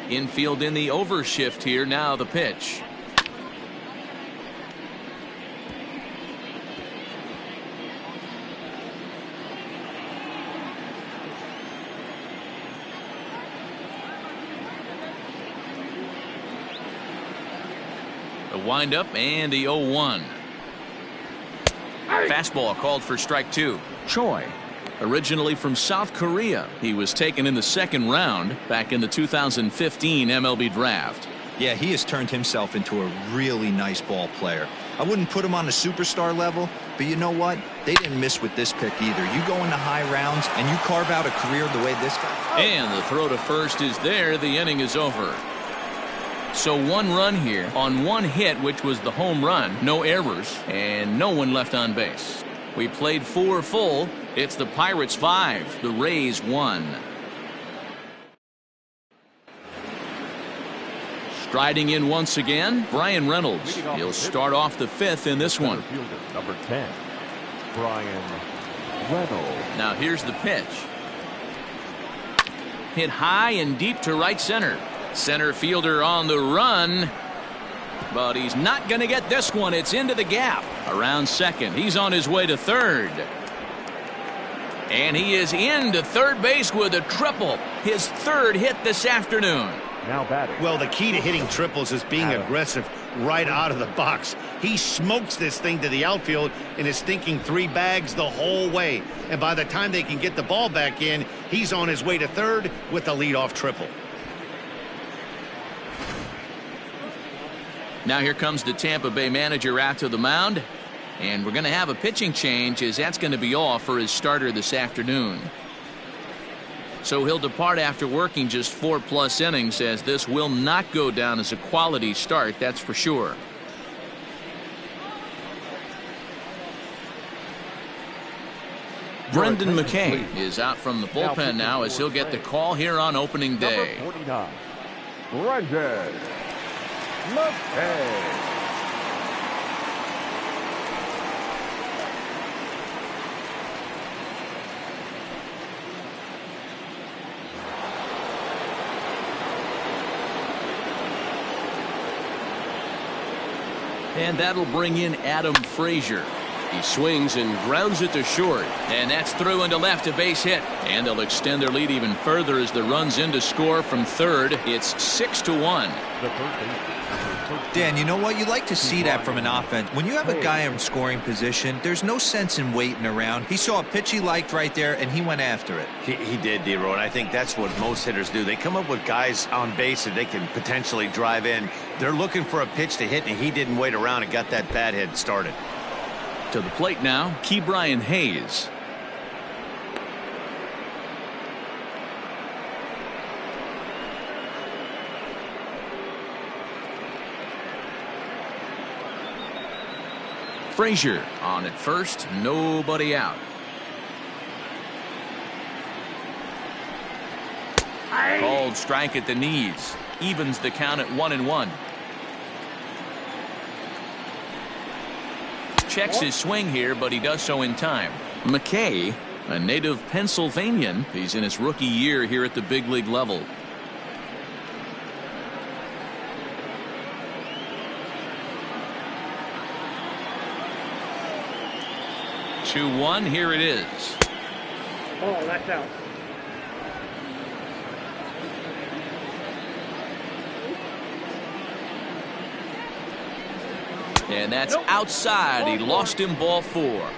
Infield in the overshift here. Now the pitch. The windup and the 0-1. Fastball called for strike two. Choi, originally from South Korea, he was taken in the second round back in the 2015 MLB draft. Yeah, he has turned himself into a really nice ball player. I wouldn't put him on the superstar level, but you know what? They didn't miss with this pick either. You go into high rounds and you carve out a career the way this guy. And the throw to first is there. The inning is over. So one run here on one hit, which was the home run. No errors and no one left on base. We played 4 full. It's the Pirates 5, the Rays 1. Striding in once again, Brian Reynolds. He'll start off the 5th in this one. Number 10, Brian Reynolds. Now here's the pitch. Hit high and deep to right center. Center fielder on the run, but he's not going to get this one. It's into the gap. Around second. He's on his way to third. And he is into third base with a triple. His third hit this afternoon. Now batting. Well, the key to hitting triples is being aggressive right out of the box. He smokes this thing to the outfield and is thinking 3 bags the whole way. And by the time they can get the ball back in, he's on his way to third with a leadoff triple. Now here comes the Tampa Bay manager out to the mound. And we're going to have a pitching change, as that's going to be all for his starter this afternoon. So he'll depart after working just 4+ innings, as this will not go down as a quality start, that's for sure. Brendan McKay is out from the bullpen now, as he'll get the call here on opening day. Number 49, Brendan McKay. And that'll bring in Adam Frazier. He swings and grounds it to short. And that's through into left, a base hit. And they'll extend their lead even further as the runs in to score from third. It's 6-1. Dan, you know what? You like to see that from an offense. When you have a guy in scoring position, there's no sense in waiting around. He saw a pitch he liked right there, and he went after it. He did, D-Row, and I think that's what most hitters do. They come up with guys on base that they can potentially drive in. They're looking for a pitch to hit, and he didn't wait around and got that bat hit started. To the plate now, Ke'Bryan Hayes. Frazier on at first, nobody out. Called strike at the knees. Evens the count at 1-1. Checks his swing here, but he does so in time. McKay, a native Pennsylvanian, he's in his rookie year here at the big league level. Two-one, here it is. Oh, that's out. And that's outside. He lost him, ball 4.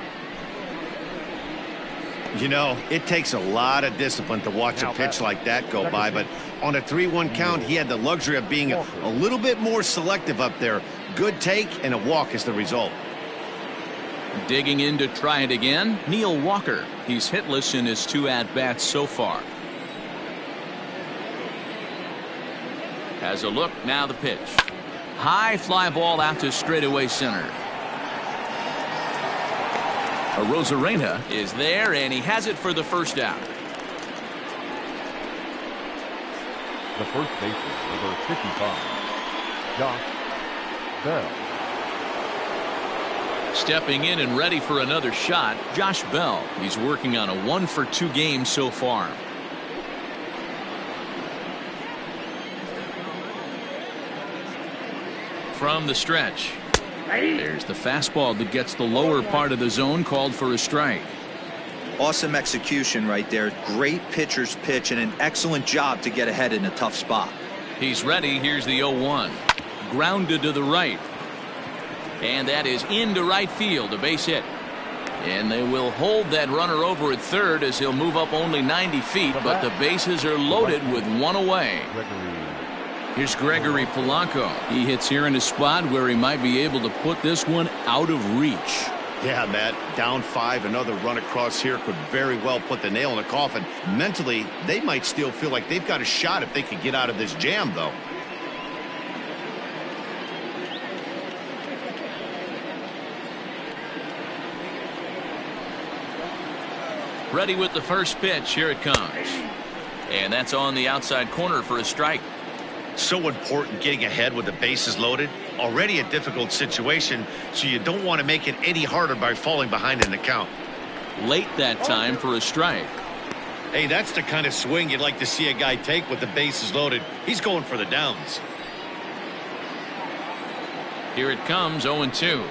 You know, it takes a lot of discipline to watch a pitch like that go by, but on a 3-1 count, he had the luxury of being a little bit more selective up there. Good take and a walk is the result. Digging in to try it again, Neil Walker. He's hitless in his 2 at-bats so far. Has a look, now the pitch. High fly ball out to straightaway center. Arozarena is there, and he has it for the first out. The first baseman, number 55, Josh Bell. Stepping in and ready for another shot, Josh Bell. He's working on a 1-for-2 game so far. from the stretch. There's the fastball that gets the lower part of the zone, called for a strike. Awesome execution right there. Great pitcher's pitch and an excellent job to get ahead in a tough spot. He's ready. Here's the 0-1. Grounded to the right. And that is into right field, a base hit. And they will hold that runner over at third as he'll move up only 90 feet, but the bases are loaded with one away. Here's Gregory Polanco. He hits here in a spot where he might be able to put this one out of reach. Yeah, Matt, down 5, another run across here could very well put the nail in the coffin. Mentally, they might still feel like they've got a shot if they could get out of this jam, though. Ready with the first pitch. Here it comes. And that's on the outside corner for a strike. So important getting ahead with the bases loaded. Already a difficult situation, so you don't want to make it any harder by falling behind in the count. Late that time for a strike. Hey, that's the kind of swing you'd like to see a guy take with the bases loaded. He's going for the downs. Here it comes, 0-2.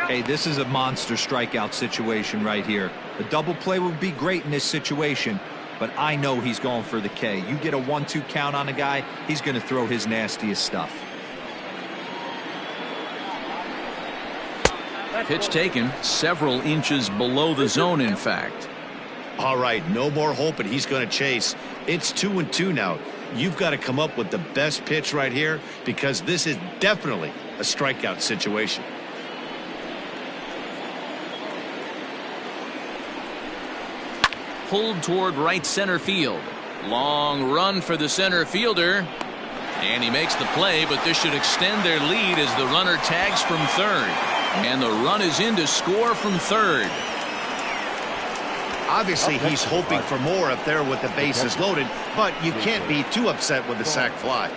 Hey, this is a monster strikeout situation right here. A double play would be great in this situation, but I know he's going for the K. You get a 1-2 count on a guy, he's going to throw his nastiest stuff. Pitch taken several inches below the zone, in fact. All right, no more hoping he's going to chase. It's 2-2 now. You've got to come up with the best pitch right here, because this is definitely a strikeout situation. Pulled toward right center field. Long run for the center fielder. And he makes the play, but this should extend their lead as the runner tags from third. And the run is in to score from third. Obviously, he's hoping for more up there with the bases loaded, but you can't be too upset with the sac fly.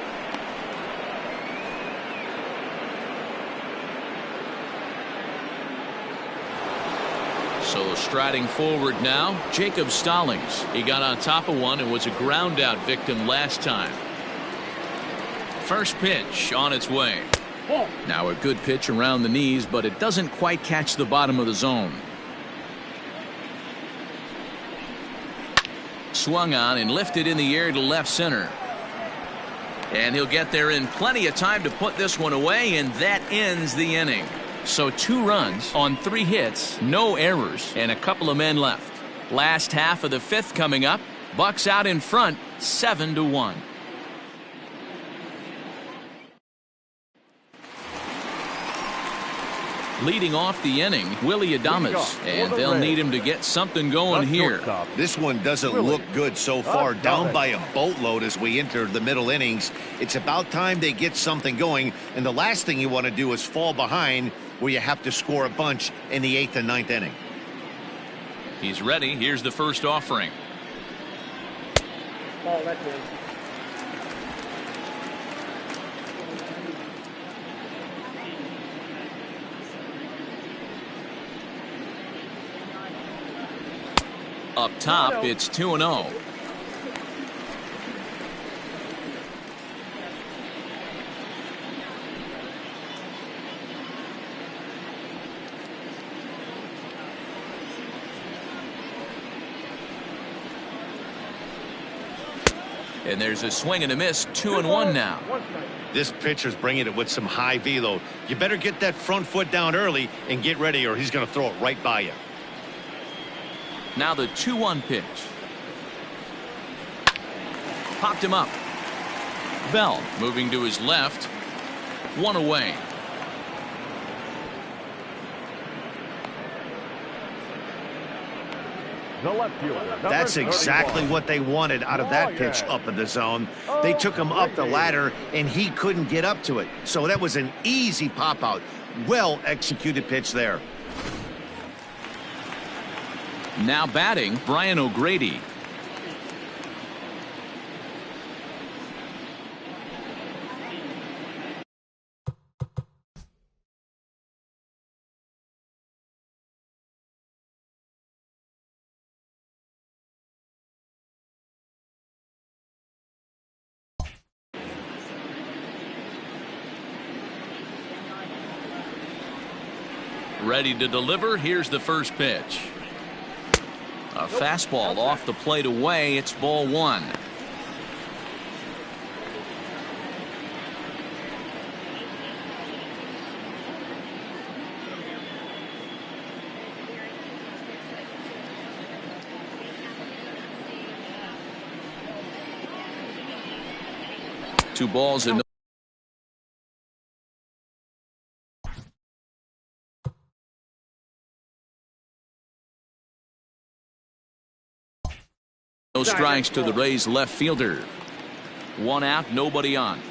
So striding forward now, Jacob Stallings. He got on top of one and was a ground out victim last time. First pitch on its way. Now a good pitch around the knees, but it doesn't quite catch the bottom of the zone. Swung on and lifted in the air to left center. And he'll get there in plenty of time to put this one away, and that ends the inning. So 2 runs on 3 hits, no errors, and a couple of men left. Last half of the 5th coming up. Bucks out in front, 7-1. Leading off the inning, Willie Adames, and they'll need him to get something going here. This one doesn't look good so far, down by a boatload as we enter the middle innings. It's about time they get something going, and the last thing you want to do is fall behind where you have to score a bunch in the 8th and 9th inning. He's ready. Here's the first offering. Oh, that's it. Up top, it's 2-0. And there's a swing and a miss, 2-1 now. This pitcher's bringing it with some high velo. You better get that front foot down early and get ready, or he's going to throw it right by you. Now the 2-1 pitch. Popped him up. Bell moving to his left. 1 away. The left fielder. That's exactly 31. what they wanted out of that pitch up in the zone. They took him up the ladder, and he couldn't get up to it. So that was an easy pop-out. Well-executed pitch there. Now batting, Brian O'Grady. Ready to deliver. Here's the first pitch. A fastball off the plate away. It's ball one. Two balls and no strikes to the Rays left fielder. One out, nobody on.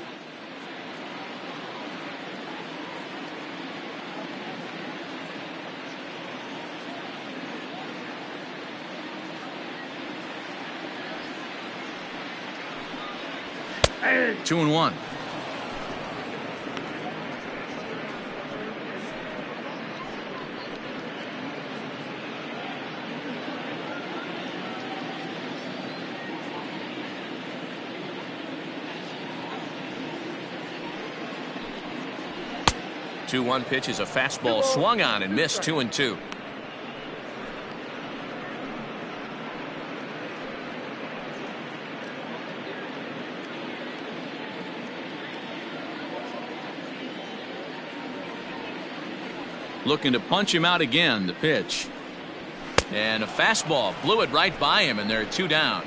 Hey. 2-1. Two-one pitch is a fastball swung on and missed. 2-2. Looking to punch him out again. The pitch. And a fastball blew it right by him, and they're two down.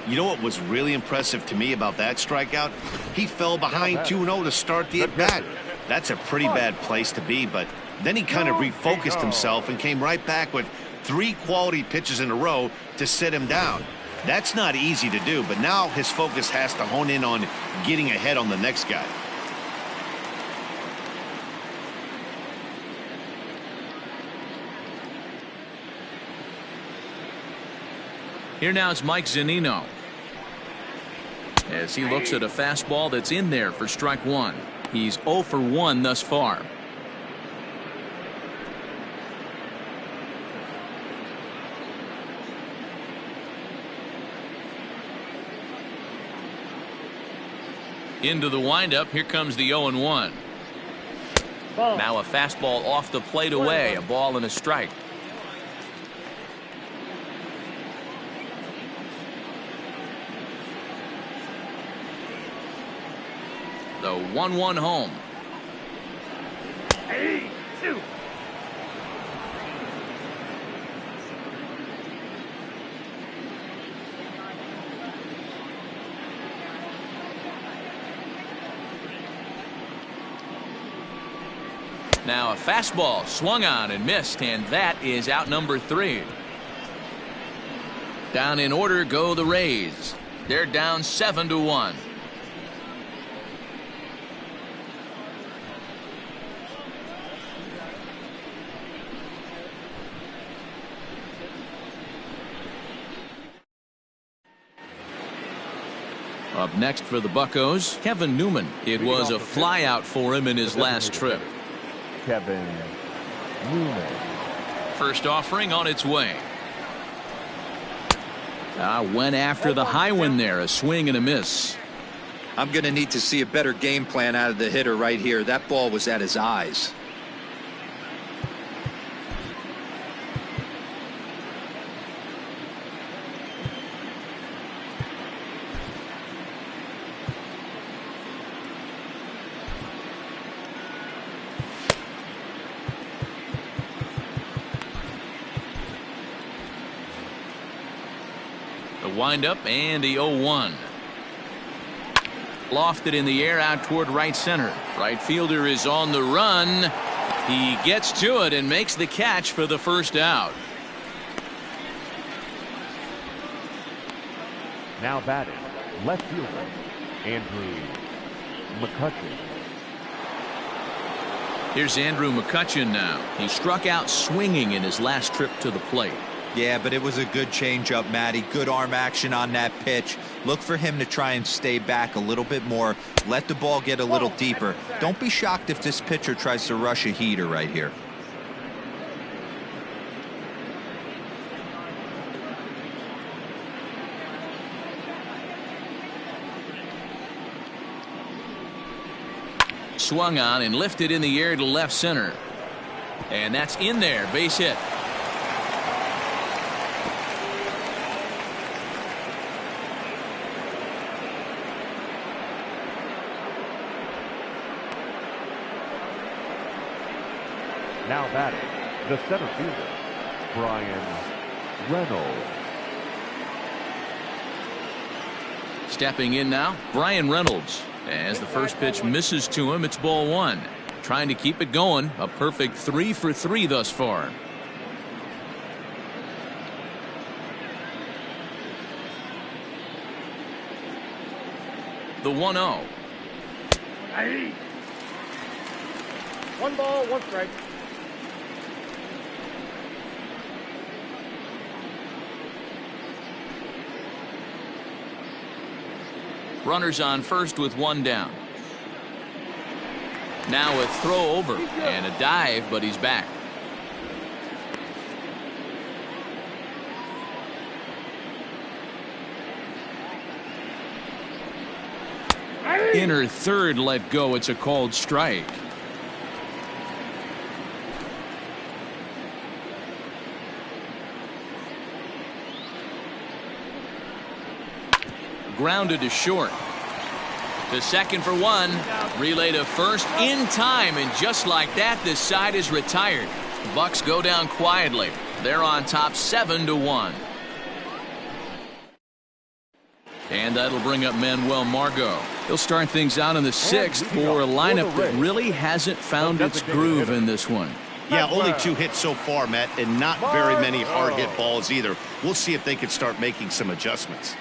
You know what was really impressive to me about that strikeout? He fell behind 2-0 to start the at-bat. That's a pretty bad place to be, but then he kind of refocused himself and came right back with 3 quality pitches in a row to sit him down. That's not easy to do, but now his focus has to hone in on getting ahead on the next guy. Here now is Mike Zunino as he looks at a fastball that's in there for strike one. He's 0 for 1 thus far. Into the windup. Here comes the 0-1. Now a fastball off the plate away. A ball and a strike. The 1-1 home. Hey, two. Now a fastball swung on and missed, and that is out number 3. Down in order go the Rays. They're down 7-1. Up next for the Buccos, Kevin Newman. It was a flyout for him in his last trip. Kevin Newman. First offering on its way. Went after the high one there. A swing and a miss. I'm going to need to see a better game plan out of the hitter right here. That ball was at his eyes. Windup and the 0-1. Lofted in the air out toward right center. Right fielder is on the run. He gets to it and makes the catch for the first out. Now batting, left fielder, Andrew McCutchen. Here's Andrew McCutchen now. He struck out swinging in his last trip to the plate. Yeah, but it was a good changeup, Matty. Good arm action on that pitch. Look for him to try and stay back a little bit more. Let the ball get a little deeper. Don't be shocked if this pitcher tries to rush a heater right here. Swung on and lifted in the air to left center. And that's in there. Base hit. Now batting, the center fielder, Brian Reynolds. Stepping in now, Brian Reynolds. As the first pitch misses to him, it's ball one. Trying to keep it going. A perfect 3 for 3 thus far. The 1-0. Aye. 1 ball, 1 strike. Runners on first with 1 down. Now a throw over and a dive, but he's back. Inner third let go. It's a called strike. Grounded to short. To second for 1. Relay to first in time, and just like that, this side is retired. Bucks go down quietly. They're on top 7-1. And that'll bring up Manuel Margot. He'll start things out in the 6th for a lineup that really hasn't found its groove in this one. Yeah, only 2 hits so far, Matt, and not very many hard hit balls either. We'll see if they can start making some adjustments.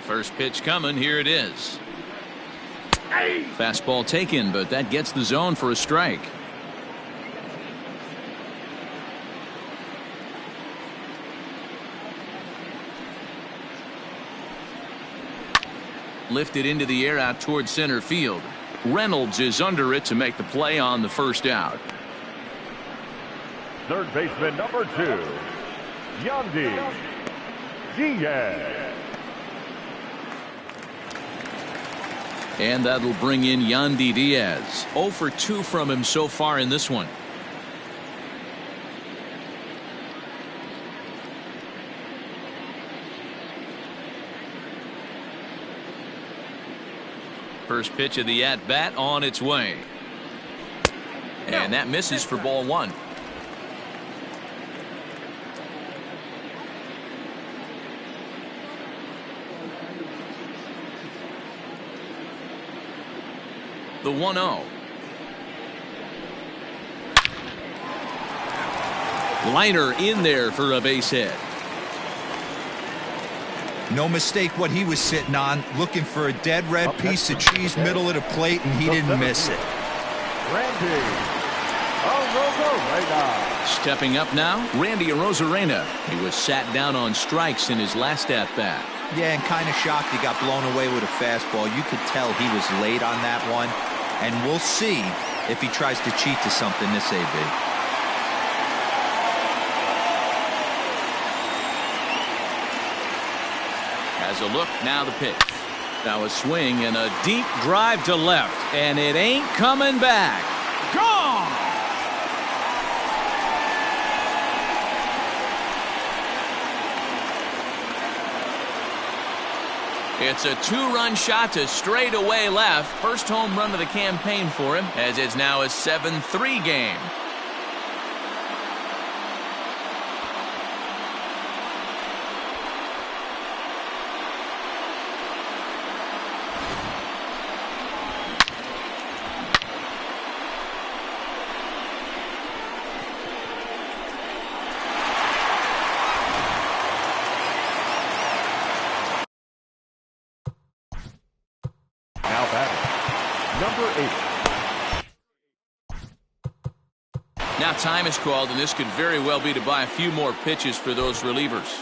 First pitch coming. Here it is. Fastball taken, but that gets the zone for a strike. Lifted into the air out toward center field. Reynolds is under it to make the play on the first out. Third baseman number 2, Yandy Diaz. And that'll bring in Yandy Diaz. 0 for 2 from him so far in this one. First pitch of the at-bat on its way. And that misses for ball 1. The 1-0. Liner in there for a base hit. No mistake what he was sitting on, looking for a dead red piece of cheese middle of the plate, and he didn't miss it. Randy Arozarena. Stepping up now, Randy Arozarena. He was sat down on strikes in his last at-bat. Yeah, and kind of shocked he got blown away with a fastball. You could tell he was late on that one. And we'll see if he tries to cheat to something this AB. Has a look, now the pitch. Now a swing and a deep drive to left. And it ain't coming back. Gone! It's a 2-run shot to straightaway left. First home run of the campaign for him, as it's now a 7-3 game. Now time is called, and this could very well be to buy a few more pitches for those relievers.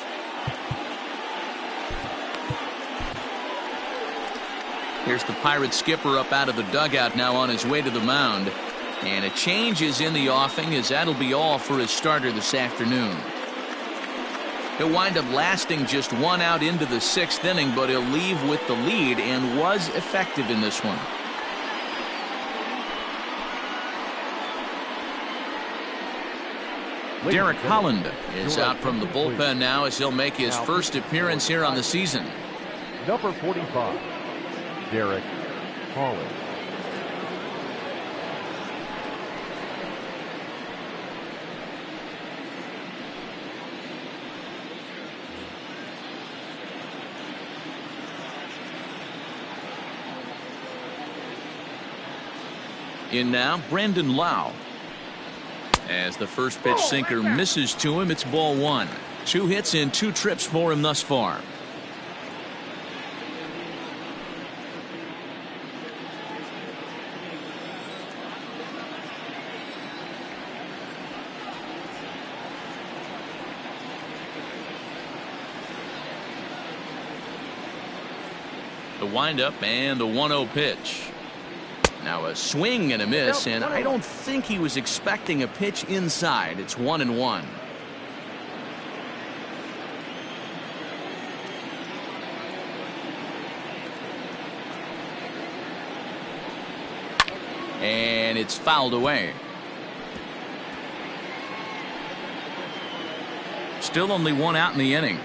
Here's the Pirates skipper up out of the dugout now on his way to the mound. And a change is in the offing, as that'll be all for his starter this afternoon. He'll wind up lasting just 1 out into the 6th inning, but he'll leave with the lead and was effective in this one. Derek Holland is out from the bullpen now, as he'll make his first appearance here on the season. Number 45, Derek Holland. In now, Brandon Lau. As the first pitch sinker misses to him, it's ball 1. 2 hits and 2 trips for him thus far. The windup and the 1-0 pitch. Now a swing and a miss, and I don't think he was expecting a pitch inside. It's 1-1. And it's fouled away. Still only 1 out in the inning.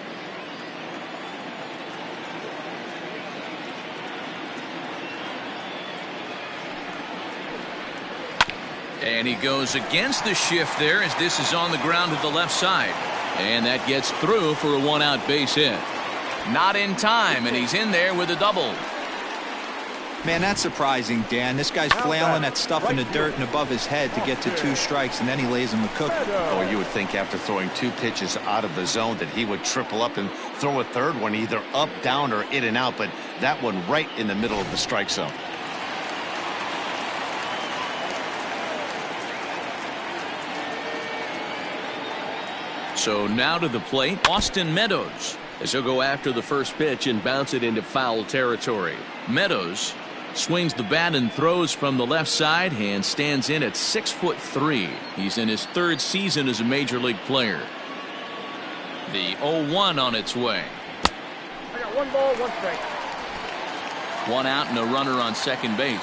And he goes against the shift there, as this is on the ground to the left side. And that gets through for a 1-out base hit. Not in time, and he's in there with a double. Man, that's surprising, Dan. This guy's flailing at stuff in the dirt and above his head to get to 2 strikes, and then he lays him a cookie. Oh, you would think after throwing 2 pitches out of the zone that he would triple up and throw a third one, either up, down, or in and out, but that one right in the middle of the strike zone. So now to the plate, Austin Meadows, as he'll go after the first pitch and bounce it into foul territory. Meadows swings the bat and throws from the left side and stands in at 6'3". He's in his 3rd season as a major league player. The 0-1 on its way. I got 1 ball, 1 strike. 1 out and a runner on second base.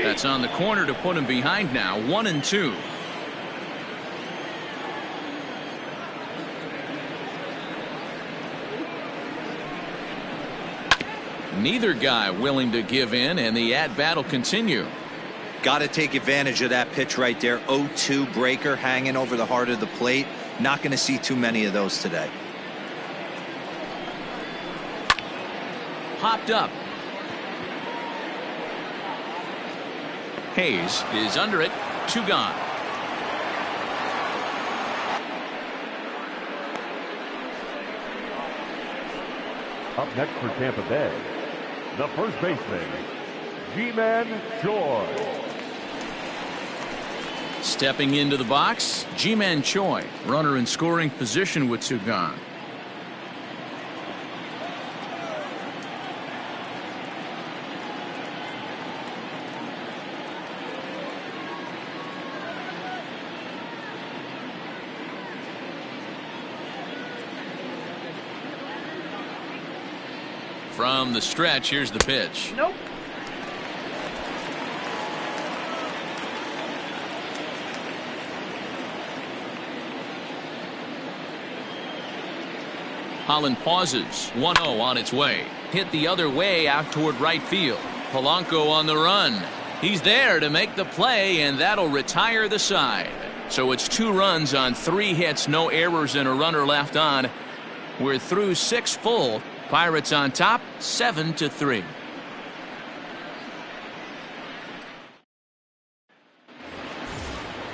That's on the corner to put him behind now. 1-2. Neither guy willing to give in, and the at-bat will continue. Got to take advantage of that pitch right there. 0-2 breaker hanging over the heart of the plate. Not going to see too many of those today. Popped up. Hayes is under it. 2 gone. Up next for Tampa Bay, the first baseman, G-Man Choi. Stepping into the box, Ji-Man Choi, runner in scoring position with 2 gone. From the stretch, here's the pitch. Nope. Holland pauses. 1-0 on its way. Hit the other way out toward right field. Polanco on the run. He's there to make the play, and that'll retire the side. So it's 2 runs on 3 hits, no errors, and a runner left on. We're through 6 full. Pirates on top, 7-3.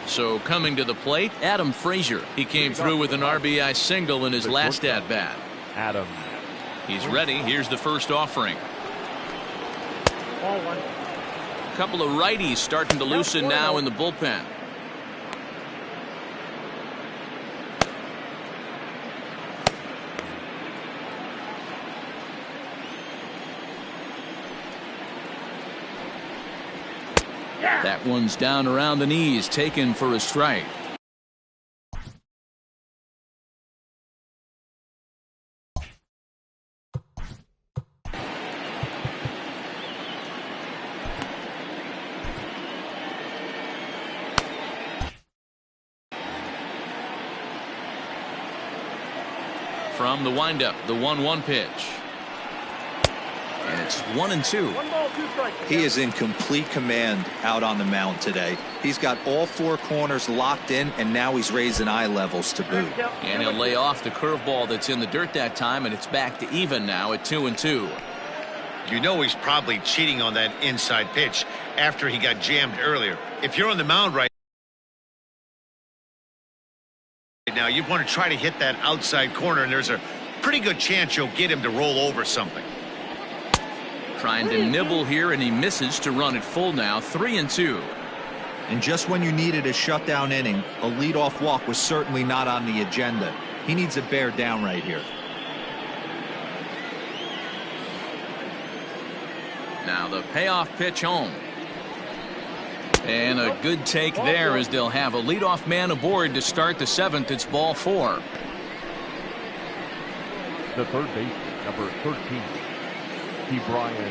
So coming to the plate, Adam Frazier. He came through with an RBI single in his last at-bat. Adam. He's ready. Here's the first offering. Ball one. A couple of righties starting to loosen now in the bullpen. That one's down around the knees, taken for a strike. From the windup, the 1-1 pitch. And it's 1-2. 1 ball, 2 strikes. He is in complete command out on the mound today. He's got all 4 corners locked in, and now he's raising eye levels to boot. And he'll lay off the curveball that's in the dirt that time, and it's back to even now at 2-2. You know he's probably cheating on that inside pitch after he got jammed earlier. If you're on the mound right now, you want to try to hit that outside corner, and there's a pretty good chance you'll get him to roll over something. Trying to nibble here, and he misses to run it full now, 3-2. And just when you needed a shutdown inning, a leadoff walk was certainly not on the agenda. He needs to bear down right here. Now the payoff pitch home. And a good take there as they'll have a leadoff man aboard to start the 7th. It's ball 4. The third baseman, number 13, Ke'Bryan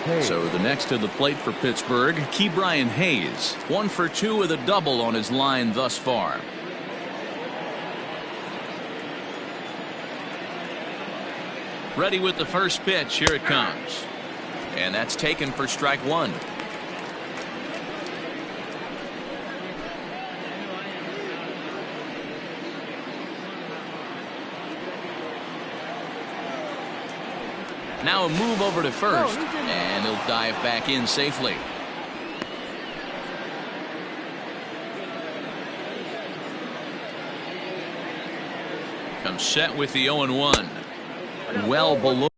Hayes. So the next to the plate for Pittsburgh, Ke'Bryan Hayes. 1 for 2 with a double on his line thus far. Ready with the first pitch. Here it comes. And that's taken for strike 1. Now a move over to first, and he'll dive back in safely. Comes set with the 0-1. Well below.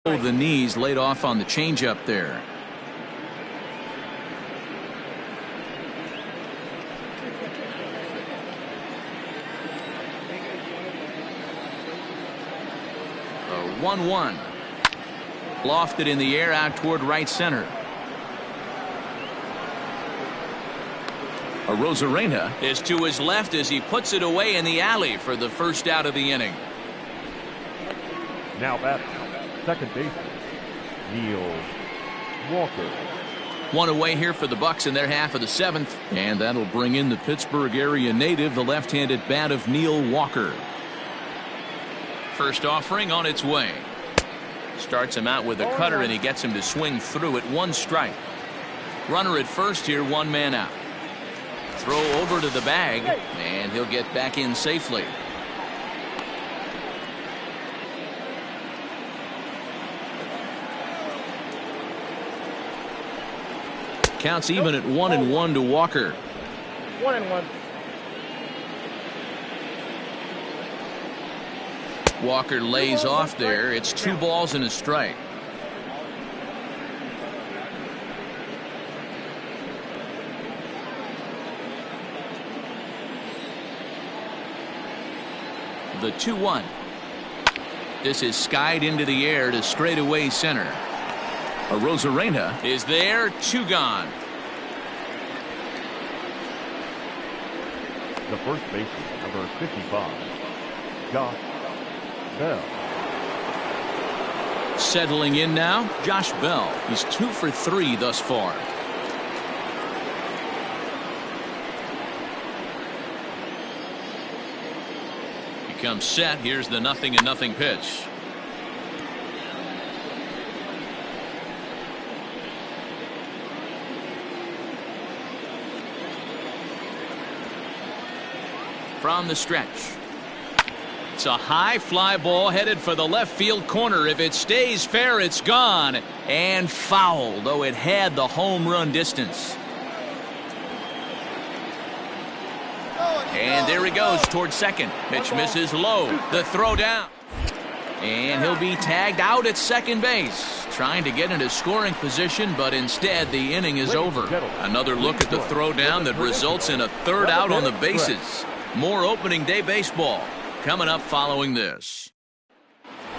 The knees laid off on the changeup there. A 1-1. Lofted in the air out toward right center. Arozarena is to his left as he puts it away in the alley for the first out of the inning. Now batting, second baseman, Neil Walker. One away here for the Bucks in their half of the 7th, and that'll bring in the Pittsburgh area native, the left-handed bat of Neil Walker. First offering on its way. Starts him out with a cutter, and he gets him to swing through it. 1 strike. Runner at first here, 1 man out. Throw over to the bag, and he'll get back in safely. Counts even at 1-1 to Walker. 1-1. Walker lays off there. It's 2 balls and a strike. The 2-1. This is skied into the air to straightaway center. Arozarena is there, 2 gone. The first baseman, number 55, Josh Bell. Settling in now, Josh Bell. He's 2 for 3 thus far. He comes set. Here's the 0-0 pitch. From the stretch. It's a high fly ball headed for the left field corner. If it stays fair, it's gone. And foul, though it had the home run distance. And there he goes towards second. Pitch misses low. The throw down. And he'll be tagged out at second base. Trying to get into scoring position, but instead the inning is over. Another look at the throw down that results in a third out on the bases. More opening day baseball coming up following this.